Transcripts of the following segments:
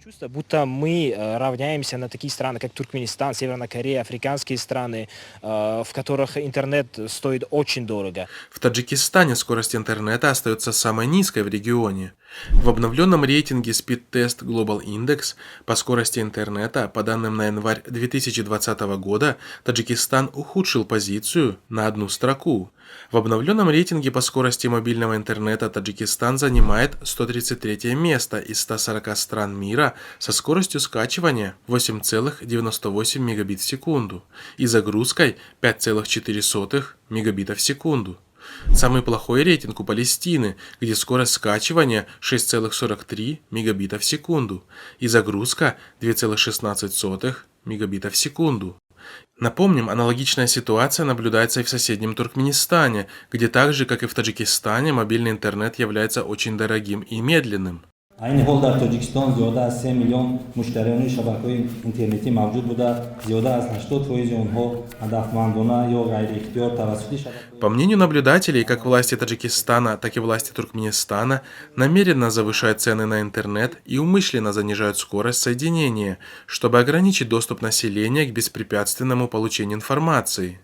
Чувство, будто мы равняемся на такие страны, как Туркменистан, Северная Корея, африканские страны, в которых интернет стоит очень дорого. В Таджикистане скорость интернета остается самой низкой в регионе. В обновленном рейтинге Speedtest Global Index по скорости интернета, по данным на январь 2020 года, Таджикистан ухудшил позицию на одну строку. В обновленном рейтинге по скорости мобильного интернета Таджикистан занимает 133 место из 140 стран мира со скоростью скачивания 8,98 мегабит в секунду и загрузкой 5,4 мегабита в секунду. Самый плохой рейтинг у Палестины, где скорость скачивания 6,43 мегабита в секунду и загрузка 2,16 мегабита в секунду. Напомним, аналогичная ситуация наблюдается и в соседнем Туркменистане, где так же, как и в Таджикистане, мобильный интернет является очень дорогим и медленным. این حال در تاجیکستان زیاده از 3 میلیون مشتریان شبکه‌های اینترنتی موجود بوده، زیاده از 80% آنها هدفمندانه یا غیر اختیار توسط شبکه‌های По мнению наблюдателей, как власти Таджикистана, так и власти Туркменистана намеренно завышают цены на интернет и умышленно занижают скорость соединения, чтобы ограничить доступ населения к беспрепятственному получению информации.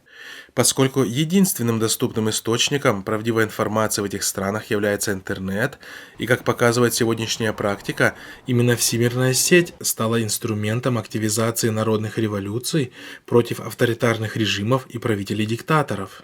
Поскольку единственным доступным источником правдивой информации в этих странах является интернет, и, как показывает сегодняшняя практика, именно всемирная сеть стала инструментом активизации народных революций против авторитарных режимов и правителей-диктаторов.